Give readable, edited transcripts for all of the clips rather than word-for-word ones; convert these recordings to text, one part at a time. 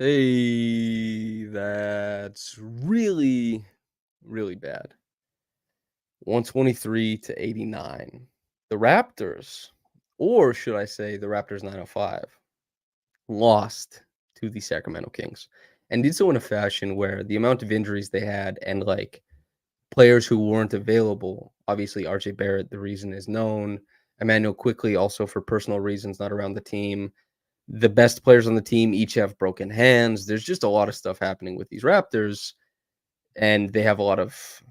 Hey, that's really, really bad. 123 to 89. The Raptors, or should I say the Raptors 905, lost to the Sacramento Kings and did so in a fashion where the amount of injuries they had and players who weren't available, obviously RJ Barrett, the reason is known. Emmanuel quickly also for personal reasons, not around the team. The best players on the team each have broken hands. There's just a lot of stuff happening with these Raptors, and they have a lot of,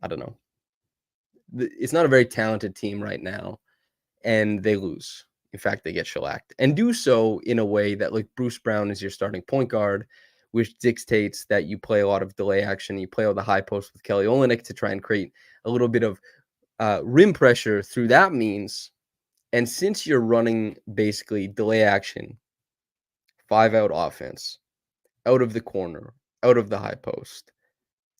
I don't know. It's not a very talented team right now, and they lose. In fact, they get shellacked and do so in a way that, like, Bruce Brown is your starting point guard, which dictates that you play a lot of delay action. You play all the high post with Kelly Olynyk to try and create a little bit of rim pressure through that means. And since you're running basically delay action, 5-out offense, out of the corner, out of the high post,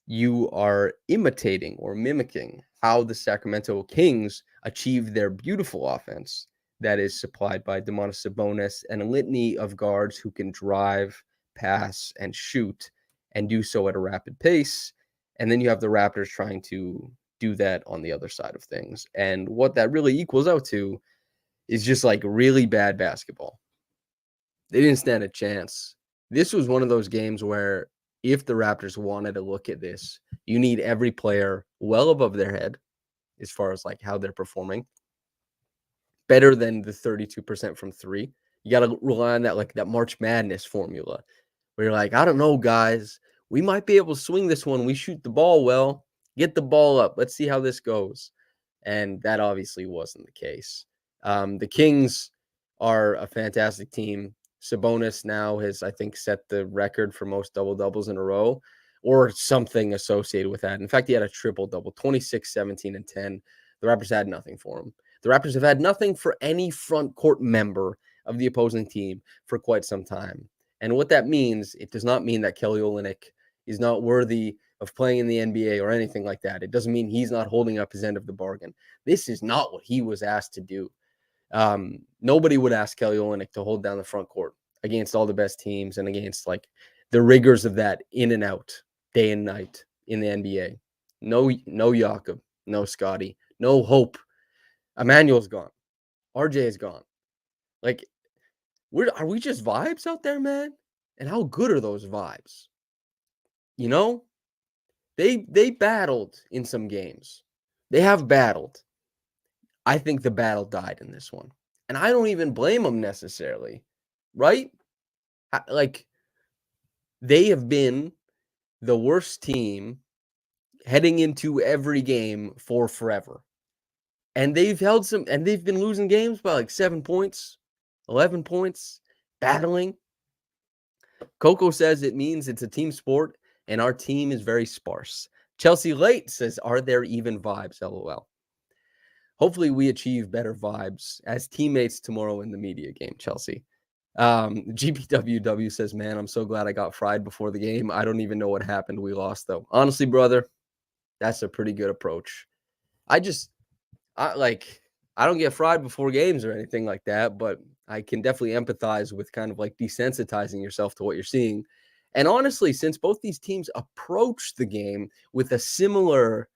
you are imitating or mimicking how the Sacramento Kings achieve their beautiful offense that is supplied by Domantas Sabonis and a litany of guards who can drive, pass, and shoot, and do so at a rapid pace. And then you have the Raptors trying to do that on the other side of things. And what that really equals out to is just like really bad basketball. They didn't stand a chance. This was one of those games where if the Raptors wanted to look at this, you need every player well above their head as far as like how they're performing, better than the 32% from three. You got to rely on that March Madness formula where you're like, I don't know, guys, we might be able to swing this one. We shoot the ball well, get the ball up. Let's see how this goes. And that obviously wasn't the case. The Kings are a fantastic team. Sabonis now has, I think, set the record for most double-doubles in a row or something associated with that. In fact, he had a triple-double, 26, 17, and 10. The Raptors had nothing for him. The Raptors have had nothing for any front court member of the opposing team for quite some time. And what that means, it does not mean that Kelly Olynyk is not worthy of playing in the NBA or anything like that. It doesn't mean he's not holding up his end of the bargain. This is not what he was asked to do. Nobody would ask Kelly Olynyk to hold down the front court against all the best teams and against like the rigors of that in and out, day and night in the NBA. No Jakob, no Scotty, no hope. Emmanuel's gone. RJ is gone. Like, are we just vibes out there, man? And how good are those vibes? You know, they battled in some games. They have battled. I think the battle died in this one. And I don't even blame them necessarily, right? Like, they have been the worst team heading into every game for forever. And they've been losing games by like 7 points, 11 points, battling. Coco says it means it's a team sport and our team is very sparse. Chelsea Late says, are there even vibes? LOL. Hopefully we achieve better vibes as teammates tomorrow in the media game, Chelsea. GPWW says, man, I'm so glad I got fried before the game. I don't even know what happened. We lost, though. Honestly, brother, that's a pretty good approach. I don't get fried before games or anything like that, but I can definitely empathize with kind of like desensitizing yourself to what you're seeing. And honestly, since both these teams approach the game with a similar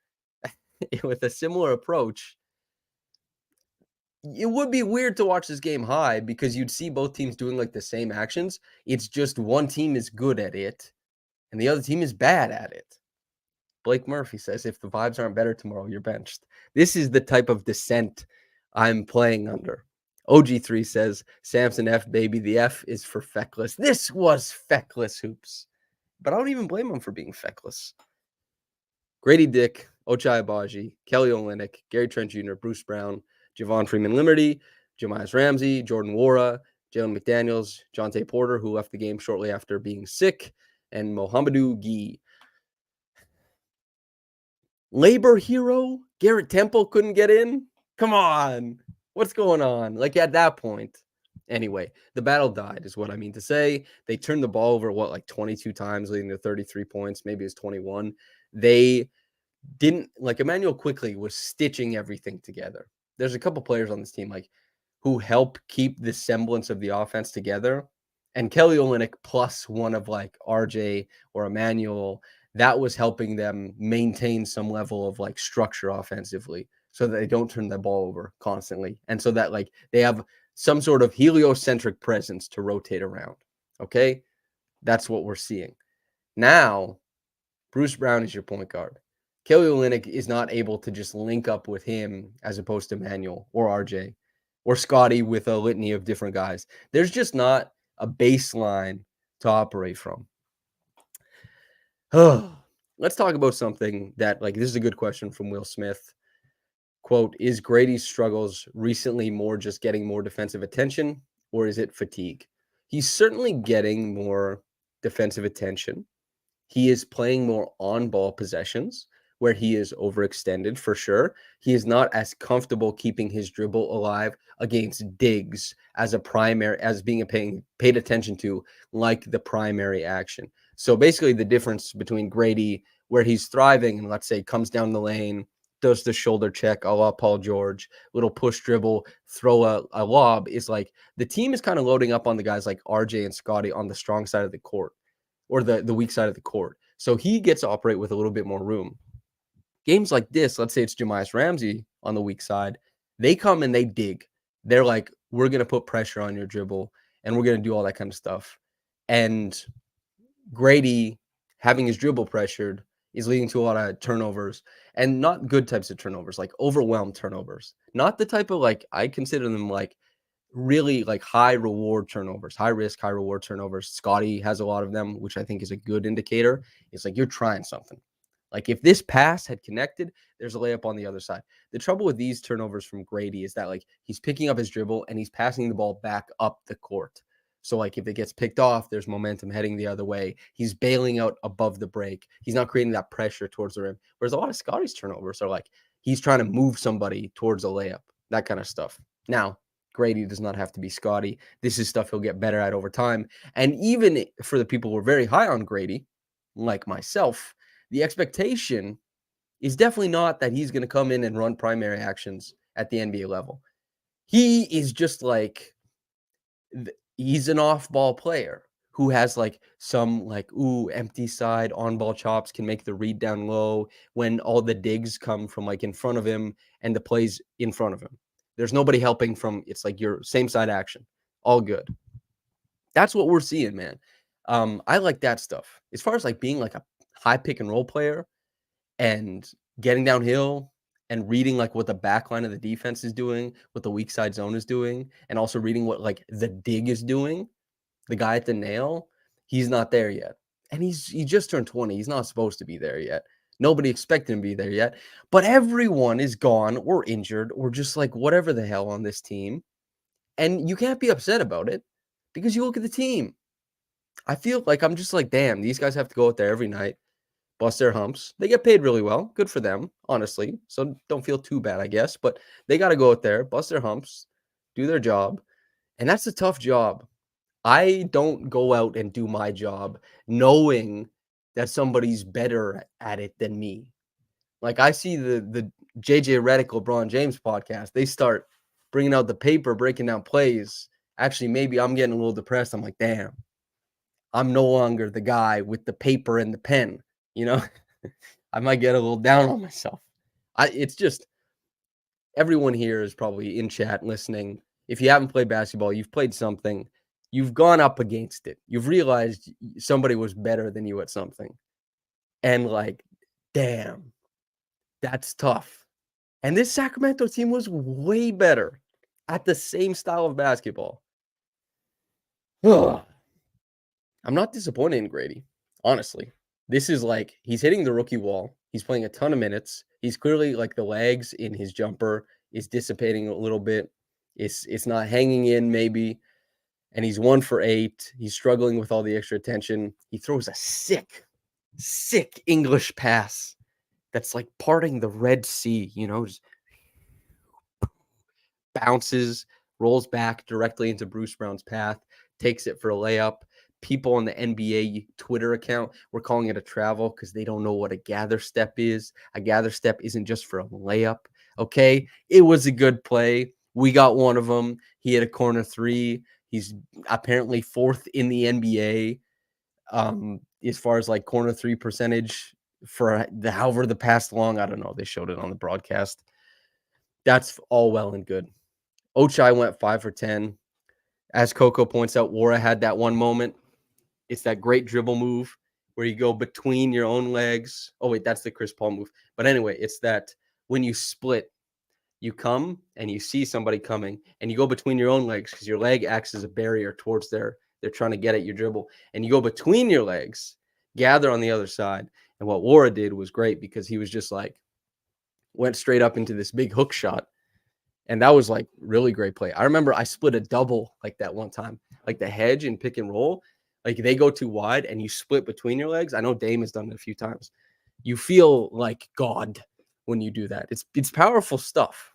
approach, it would be weird to watch this game high because you'd see both teams doing like the same actions. It's just one team is good at it and the other team is bad at it. Blake Murphy says, if the vibes aren't better tomorrow, you're benched. This is the type of dissent I'm playing under. OG3 says, Samson F, baby. The F is for feckless. This was feckless hoops. But I don't even blame him for being feckless. Grady Dick, Ochai Abaji, Kelly Olynyk, Gary Trent Jr., Bruce Brown, Javon Freeman-Limerty, Jamias Ramsey, Jordan Nwora, Jalen McDaniels, Jonte Porter, who left the game shortly after being sick, and Mohamedou Gueye. Labor hero Garrett Temple couldn't get in? Come on. What's going on? Like, at that point. Anyway, the battle died is what I mean to say. They turned the ball over, like 22 times, leading to 33 points. Maybe it's 21. They didn't, like, Emmanuel quickly was stitching everything together. There's a couple players on this team, like, who help keep the semblance of the offense together. And Kelly Olynyk plus one of like RJ or Emmanuel, that was helping them maintain some level of like structure offensively so that they don't turn the ball over constantly. And so that like they have some sort of heliocentric presence to rotate around. Okay. That's what we're seeing. Now, Bruce Brown is your point guard. Kelly Olynyk is not able to just link up with him as opposed to Manuel or RJ or Scotty with a litany of different guys. There's just not a baseline to operate from. Let's talk about something that, like, this is a good question from Will Smith. Quote, is Grady's struggles recently more just getting more defensive attention, or is it fatigue? He's certainly getting more defensive attention. He is playing more on-ball possessions where he is overextended for sure. He is not as comfortable keeping his dribble alive against digs as being paid attention to like the primary action. So basically the difference between Grady, where he's thriving and let's say comes down the lane, does the shoulder check a la Paul George, little push dribble, throw a lob, is like the team is kind of loading up on the guys like RJ and Scotty on the strong side of the court or the weak side of the court. So he gets to operate with a little bit more room. Games like this, let's say it's Jemias Ramsey on the weak side, they come and they dig. They're like, we're going to put pressure on your dribble and we're going to do all that kind of stuff. And Grady having his dribble pressured is leading to a lot of turnovers, and not good types of turnovers, like overwhelmed turnovers. Not the type of, like, I consider them like really like high reward turnovers, high risk, high reward turnovers. Scotty has a lot of them, which I think is a good indicator. It's like you're trying something. Like if this pass had connected, there's a layup on the other side. The trouble with these turnovers from Grady is that like he's picking up his dribble and he's passing the ball back up the court. So like if it gets picked off, there's momentum heading the other way. He's bailing out above the break. He's not creating that pressure towards the rim. Whereas a lot of Scotty's turnovers are like he's trying to move somebody towards a layup, that kind of stuff. Now, Grady does not have to be Scotty. This is stuff he'll get better at over time. And even for the people who are very high on Grady, like myself, the expectation is definitely not that he's going to come in and run primary actions at the NBA level. He is just like, he's an off-ball player who has like some like, empty side on-ball chops, can make the read down low when all the digs come from like in front of him and the plays in front of him. There's nobody helping from, it's like your same side action. All good. That's what we're seeing, man. I like that stuff. As far as like being like a high pick and roll player and getting downhill and reading like what the back line of the defense is doing, what the weak side zone is doing, and also reading what like the dig is doing, the guy at the nail, he's not there yet. And he just turned 20. He's not supposed to be there yet. Nobody expected him to be there yet. But everyone is gone or injured or just like whatever the hell on this team. And you can't be upset about it because you look at the team. I feel like I'm just like, damn, these guys have to go out there every night, bust their humps. They get paid really well. Good for them, honestly. So don't feel too bad, I guess. But they got to go out there, bust their humps, do their job. And that's a tough job. I don't go out and do my job knowing that somebody's better at it than me. Like I see the JJ Redick LeBron James podcast. They start bringing out the paper, breaking down plays. Actually, maybe I'm getting a little depressed. I'm like, damn, I'm no longer the guy with the paper and the pen. You know, I might get a little down on myself. It's just everyone here is probably in chat listening. If you haven't played basketball, you've played something. You've gone up against it. You've realized somebody was better than you at something. And like, damn, that's tough. And this Sacramento team was way better at the same style of basketball. I'm not disappointed in Grady, honestly. This is like, he's hitting the rookie wall. He's playing a ton of minutes. He's clearly like the legs in his jumper is dissipating a little bit. It's not hanging in maybe. And he's 1 for 8. He's struggling with all the extra attention. He throws a sick English pass that's like parting the Red Sea, you know, just bounces, rolls back directly into Bruce Brown's path, takes it for a layup. People on the NBA Twitter account were calling it a travel because they don't know what a gather step is. A gather step isn't just for a layup, okay? It was a good play. We got one of them. He had a corner 3. He's apparently 4th in the NBA as far as like corner three percentage for however the past long. I don't know. They showed it on the broadcast. That's all well and good. Ochai went 5 for 10. As Coco points out, Wara had that one moment. It's that great dribble move where you go between your own legs. Oh, wait, that's the Chris Paul move. But anyway, it's that when you split, you come and you see somebody coming and you go between your own legs because your leg acts as a barrier towards they're trying to get at your dribble. And you go between your legs, gather on the other side. And what Wara did was great because he was just like, went straight up into this big hook shot. And that was like really great play. I remember I split a double like that one time, like the hedge and pick and roll. Like they go too wide and you split between your legs. I know Dame has done it a few times. You feel like God when you do that. It's powerful stuff.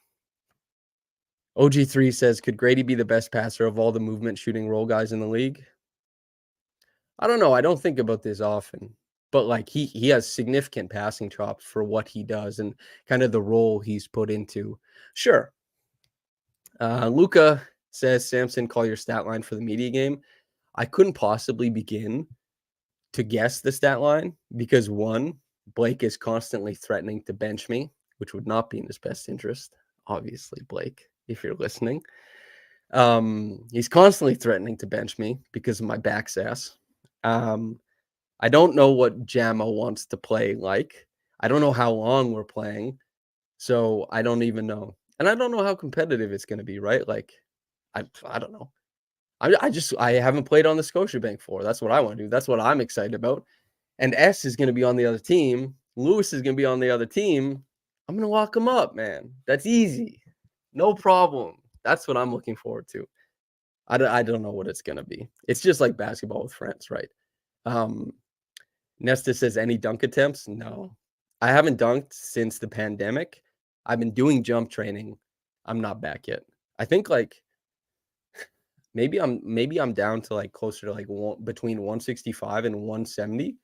OG3 says, could Grady be the best passer of all the movement shooting role guys in the league? I don't know. I don't think about this often, but like he has significant passing chops for what he does and kind of the role he's put into. Sure. Luca says, Samson, call your stat line for the media game. I couldn't possibly begin to guess the stat line because one, Blake is constantly threatening to bench me, which would not be in his best interest. Obviously, Blake, if you're listening. He's constantly threatening to bench me because of my back's ass. I don't know what Jammo wants to play like. I don't know how long we're playing. So I don't even know. And I don't know how competitive it's going to be, right? Like, I don't know. I haven't played on the Scotiabank floor. That's what I want to do. That's what I'm excited about. And S is going to be on the other team. Lewis is going to be on the other team. I'm going to lock him up, man. That's easy. No problem. That's what I'm looking forward to. I don't know what it's going to be. It's just like basketball with friends, right? Nesta says, any dunk attempts? No. I haven't dunked since the pandemic. I've been doing jump training. I'm not back yet. I think like maybe I'm down to like closer to like between 165 and 170,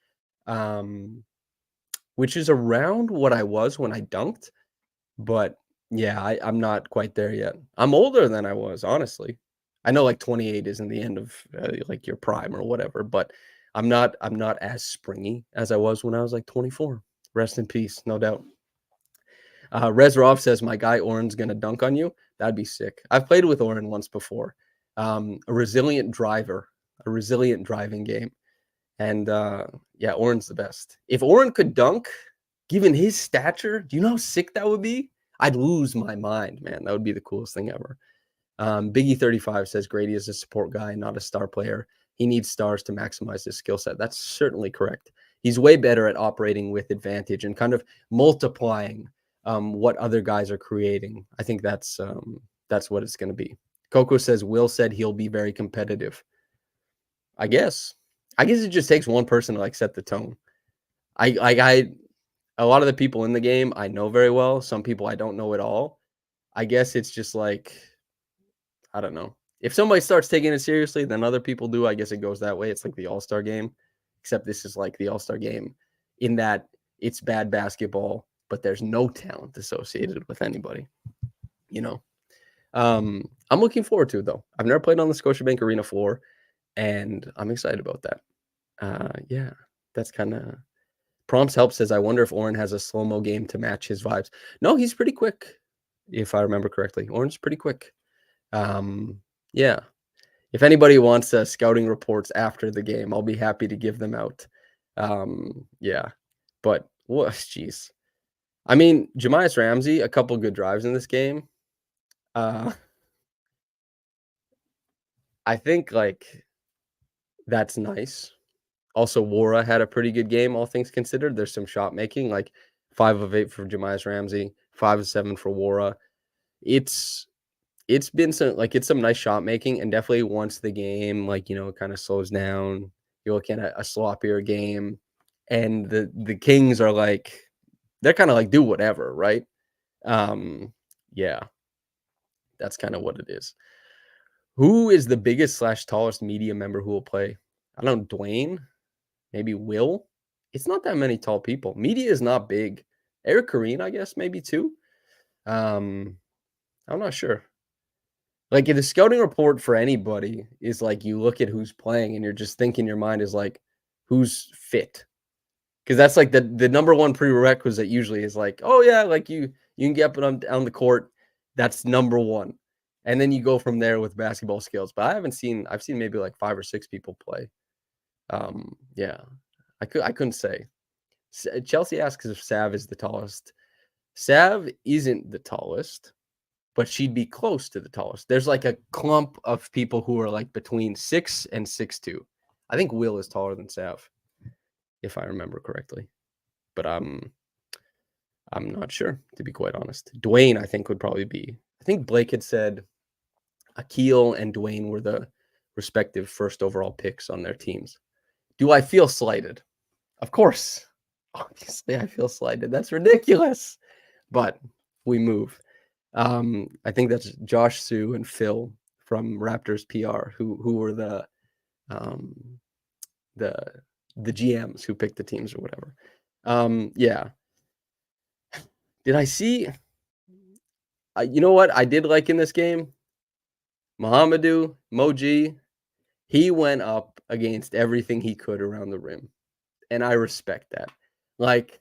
which is around what I was when I dunked. But yeah, I'm not quite there yet. I'm older than I was, honestly. I know like 28 isn't the end of like your prime or whatever, but I'm not as springy as I was when I was like 24. Rest in peace, no doubt. Rezrov says, my guy Oren's going to dunk on you. That'd be sick. I've played with Oren once before. A resilient driver, a resilient driving game. And yeah, Oren's the best. If Oren could dunk, given his stature, do you know how sick that would be? I'd lose my mind, man. That would be the coolest thing ever. Biggie35 says Grady is a support guy, not a star player. He needs stars to maximize his skill set. That's certainly correct. He's way better at operating with advantage and kind of multiplying what other guys are creating. I think that's what it's going to be. Coco says Will said he'll be very competitive. I guess it just takes one person to like set the tone. A lot of the people in the game I know very well. Some people I don't know at all. I guess it's just like, I don't know. If somebody starts taking it seriously, then other people do. I guess it goes that way. It's like the All-Star game, except this is like the All-Star game in that it's bad basketball, but there's no talent associated with anybody, you know? I'm looking forward to it, though. I've never played on the Scotiabank Arena floor, and I'm excited about that. Yeah, that's kind of... Prompts Help says, I wonder if Oren has a slow-mo game to match his vibes. No, he's pretty quick, if I remember correctly. Oren's pretty quick. Yeah. If anybody wants scouting reports after the game, I'll be happy to give them out. Yeah. But, jeez. I mean, Jemias Ramsey, a couple good drives in this game. I think, like, that's nice. Also, Wara had a pretty good game, all things considered. There's some shot making, like 5 of 8 for Jemias Ramsey, 5 of 7 for Wara. It's been some nice shot making, and definitely once the game, like, you know, kind of slows down, you're looking at a sloppier game, and the Kings are like, they're kind of like do whatever, right? Yeah, that's kind of what it is. Who is the biggest / tallest media member who will play? I don't know, Dwayne, maybe Will. It's not that many tall people. Media is not big. Eric Kareen, I guess, maybe too. I'm not sure. Like, the scouting report for anybody is, like, you look at who's playing and you're just thinking your mind is, like, "Who's fit?" 'Cause that's, like, the number one prerequisite usually is, like, "Oh, yeah, like, you can get up on the court." That's number 1. And then you go from there with basketball skills, but I've seen maybe, like, 5 or 6 people play. Yeah. I couldn't say. Chelsea asks if Sav is the tallest. Sav isn't the tallest, but she'd be close to the tallest. There's, like, a clump of people who are, like, between 6 and 6'2". I think Will is taller than Sav, if I remember correctly, but I'm not sure, to be quite honest. Dwayne, I think, would probably be. I think Blake had said Akil and Dwayne were the respective first overall picks on their teams. Do I feel slighted? Of course. Obviously, I feel slighted. That's ridiculous. But we move. I think that's Josh Sue and Phil from Raptors PR who were um, the the GMs who picked the teams or whatever. Yeah. Did I see? You know what I did like in this game? Mohamedou Moji. He went up against everything he could around the rim, and I respect that. Like,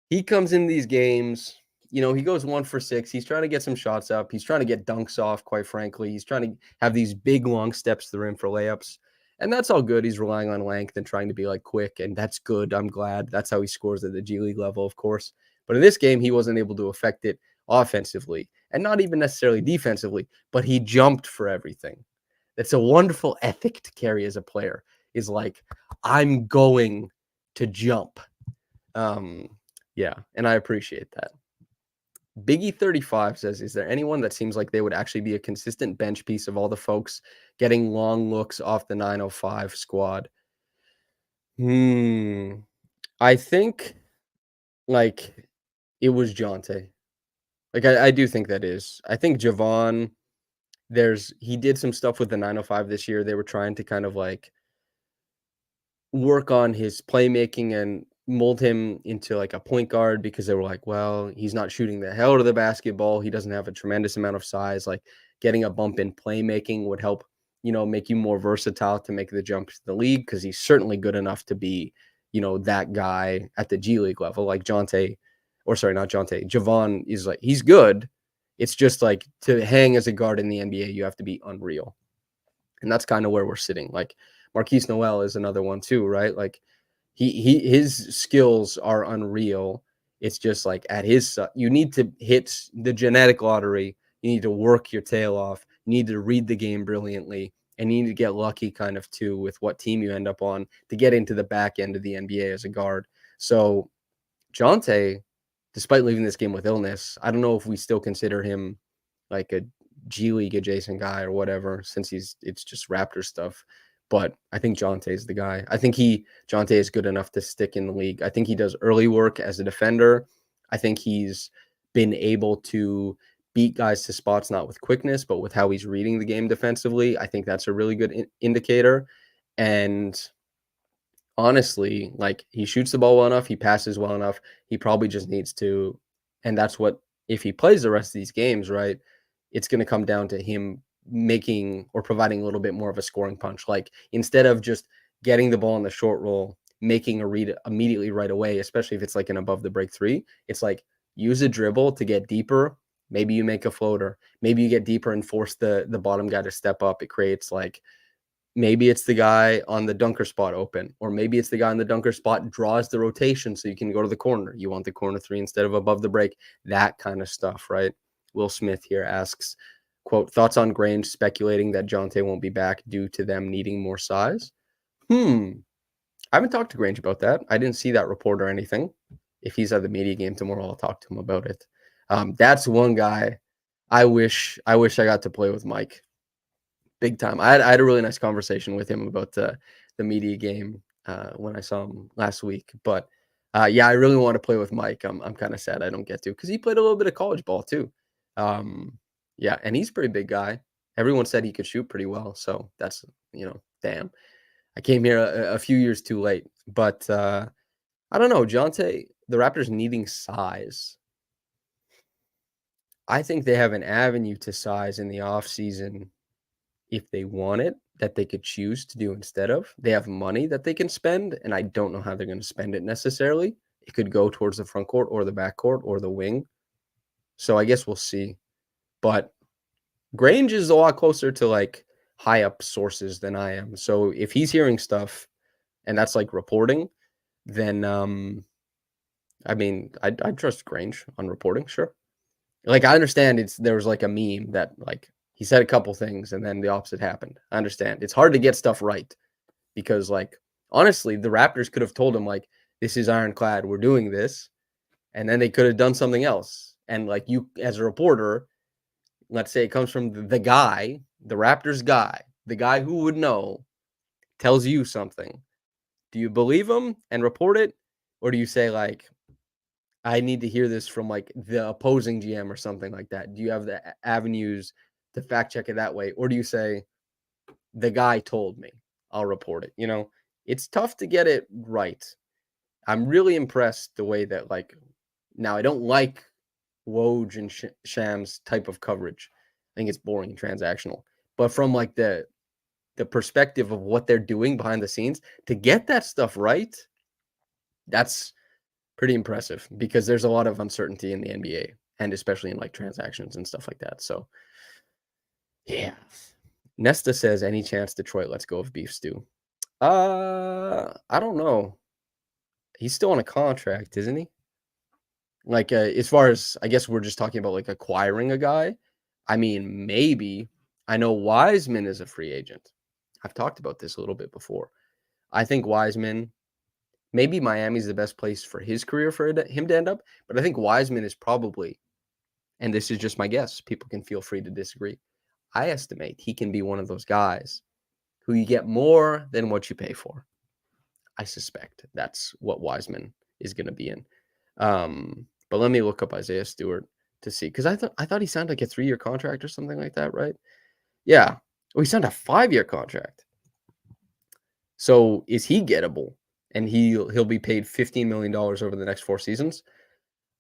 he comes in these games, he goes 1 for 6. He's trying to get some shots up. He's trying to get dunks off, quite frankly. He's trying to have these big, long steps to the rim for layups, and that's all good. He's relying on length and trying to be, like, quick, and that's good. I'm glad. That's how he scores at the G League level, of course. But in this game, he wasn't able to affect it offensively and not even necessarily defensively, but he jumped for everything. That's a wonderful ethic to carry as a player, is like, I'm going to jump. Um, yeah, and I appreciate that. Biggie35 says, "Is there anyone that seems like they would actually be a consistent bench piece of all the folks getting long looks off the 905 squad?" Hmm. I think, like, it was Jonte. Like, I do think that is. I think Javon, he did some stuff with the 905 this year. They were trying to kind of, like, work on his playmaking and mold him into, like, a point guard because they were like, "Well, he's not shooting the hell out of the basketball. He doesn't have a tremendous amount of size. Like, getting a bump in playmaking would help, make you more versatile to make the jump to the league because he's certainly good enough to be, that guy at the G League level." Like Jonte, or sorry, not Jonte. Javon is like, he's good. It's just like to hang as a guard in the NBA, you have to be unreal. And that's kind of where we're sitting. Like, Marquise Noel is another one too, right? Like, his skills are unreal. It's just like at you need to hit the genetic lottery. You need to work your tail off. You need to read the game brilliantly, and you need to get lucky kind of too with what team you end up on to get into the back end of the NBA as a guard. So Jonte, despite leaving this game with illness, I don't know if we still consider him like a G League adjacent guy or whatever, since it's just Raptor stuff. But I think Jonte is the guy. I think Jonte is good enough to stick in the league. I think he does early work as a defender. I think he's been able to beat guys to spots, not with quickness, but with how he's reading the game defensively. I think that's a really good indicator. And honestly, like, he shoots the ball well enough, he passes well enough. He probably just needs to, and that's what, if he plays the rest of these games, right, it's going to come down to him making or providing a little bit more of a scoring punch. Like, instead of just getting the ball in the short roll, making a read immediately right away, especially if it's like an above the break three, it's like, use a dribble to get deeper. Maybe you make a floater. Maybe you get deeper and force the bottom guy to step up. It creates, like, maybe it's the guy on the dunker spot open, or maybe it's the guy on the dunker spot draws the rotation so you can go to the corner. You want the corner three instead of above the break, that kind of stuff, right? Will Smith here asks, quote, "Thoughts on Grange speculating that Jonte won't be back due to them needing more size?" I haven't talked to Grange about that. I didn't see that report or anything. If he's at the media game tomorrow, I'll talk to him about it. That's one guy I wish I got to play with Mike. Big time. I had a really nice conversation with him about the media game when I saw him last week. But yeah, I really want to play with Mike. I'm kind of sad I don't get to, because he played a little bit of college ball too. Yeah, and he's a pretty big guy. Everyone said he could shoot pretty well. So that's, damn. I came here a few years too late. But I don't know, Jonte, the Raptors needing size. I think they have an avenue to size in the offseason if they want it, that they could choose to do instead of. They have money that they can spend, and I don't know how they're going to spend it necessarily. It could go towards the front court or the back court or the wing. So I guess we'll see. But Grange is a lot closer to like high up sources than I am. So if he's hearing stuff and that's like reporting, then I mean, I'd trust Grange on reporting, sure. Like I understand there was like a meme that like he said a couple things and then the opposite happened. I understand. It's hard to get stuff right because like honestly, the Raptors could have told him like this is ironclad, we're doing this, and then they could have done something else. And like you as a reporter, let's say it comes from the guy, the Raptors guy, the guy who would know, tells you something. Do you believe him and report it? Or do you say, like, I need to hear this from like the opposing GM or something like that? Do you have the avenues to fact check it that way? Or do you say, the guy told me, I'll report it? You know, it's tough to get it right. I'm really impressed the way that, like, now I don't like Woj and Shams type of coverage. I think it's boring and transactional. But from like the perspective of what they're doing behind the scenes to get that stuff right, that's pretty impressive because there's a lot of uncertainty in the NBA and especially in like transactions and stuff like that. So yeah. Nesta says, any chance Detroit lets go of beef stew? I don't know. He's still on a contract, isn't he? Like, as far as I guess we're just talking about like acquiring a guy. I mean, maybe. I know Wiseman is a free agent. I've talked about this a little bit before. I think Wiseman, maybe Miami's the best place for his career for him to end up, but I think Wiseman is probably, and this is just my guess, people can feel free to disagree. I estimate he can be one of those guys who you get more than what you pay for. I suspect that's what Wiseman is going to be in. But let me look up Isaiah Stewart to see, because I thought he signed like a 3-year contract or something like that, right? Yeah. Oh, he signed a 5-year contract. So is he gettable? And he'll be paid $15 million over the next 4 seasons?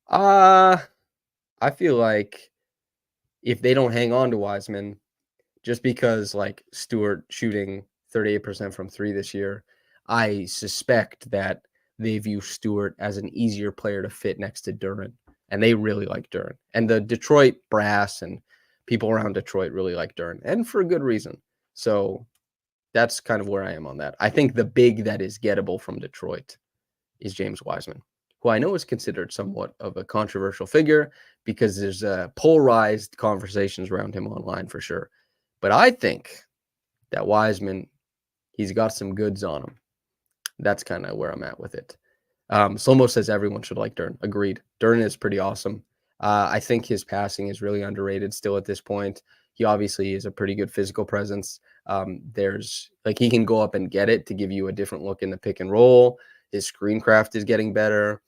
I feel like if they don't hang on to Wiseman, just because like Stewart shooting 38% from 3 this year, I suspect that they view Stewart as an easier player to fit next to Duren. And they really like Duren. And the Detroit brass and people around Detroit really like Duren. And for a good reason. So that's kind of where I am on that. I think the big that is gettable from Detroit is James Wiseman, who I know is considered somewhat of a controversial figure because there's polarized conversations around him online for sure. But I think that Wiseman, he's got some goods on him. That's kind of where I'm at with it. Slomo says everyone should like Duren. Agreed. Duren is pretty awesome. I think his passing is really underrated still at this point. He obviously is a pretty good physical presence. There's like he can go up and get it to give you a different look in the pick and roll. His screen craft is getting better.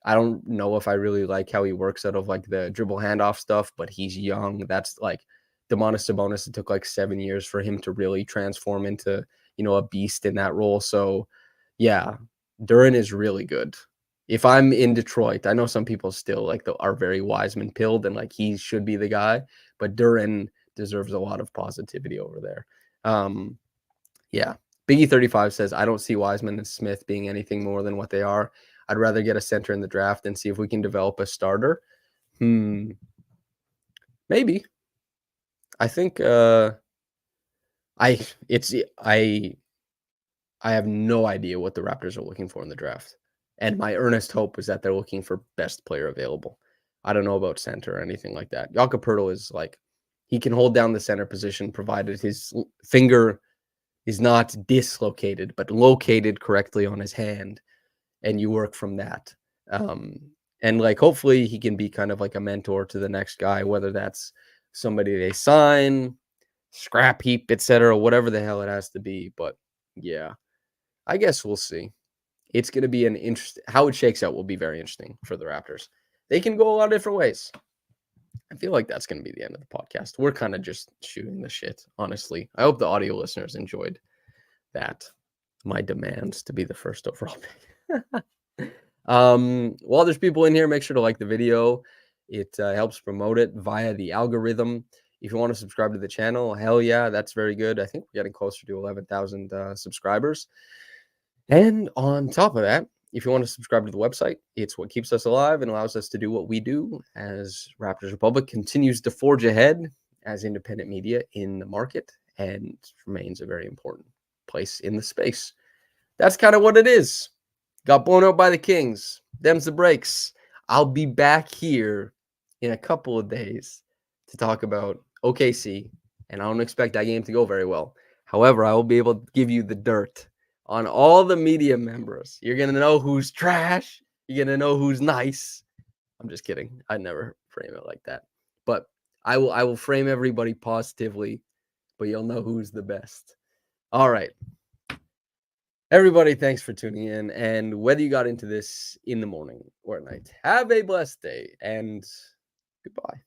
I don't know if I really like how he works out of like the dribble handoff stuff, but he's young. That's like Domantas Sabonis. It took like 7 years for him to really transform into, a beast in that role. So yeah, Duren is really good. If I'm in Detroit, I know some people still like are very Wiseman pilled and like he should be the guy, but Duren deserves a lot of positivity over there. Yeah. Biggie 35 says, I don't see Wiseman and Smith being anything more than what they are. I'd rather get a center in the draft and see if we can develop a starter. Maybe. I think I have no idea what the Raptors are looking for in the draft. And my earnest hope is that they're looking for best player available. I don't know about center or anything like that. Jakob Poeltl is like, he can hold down the center position provided his finger is not dislocated, but located correctly on his hand. And you work from that. And like, hopefully he can be kind of like a mentor to the next guy, whether that's somebody they sign, scrap heap, etc., whatever the hell it has to be. But yeah, I guess we'll see. It's going to be an interesting, how it shakes out will be very interesting for the Raptors. They can go a lot of different ways. I feel like that's going to be the end of the podcast. We're kind of just shooting the shit, honestly. I hope the audio listeners enjoyed that. My demands to be the first overall pick. While there's people in here, make sure to like the video. It helps promote it via the algorithm. If you want to subscribe to the channel, hell yeah, that's very good. I think we're getting closer to 11,000 subscribers. And on top of that, if you want to subscribe to the website, it's what keeps us alive and allows us to do what we do as Raptors Republic continues to forge ahead as independent media in the market and remains a very important place in the space. That's kind of what it is. Got blown out by the Kings. Them's the breaks. I'll be back here in a couple of days to talk about OKC, and I don't expect that game to go very well. However, I will be able to give you the dirt on all the media members. You're going to know who's trash. You're going to know who's nice. I'm just kidding. I never frame it like that. But I will frame everybody positively, but you'll know who's the best. All right. Everybody, thanks for tuning in. And whether you got into this in the morning or at night, have a blessed day and goodbye.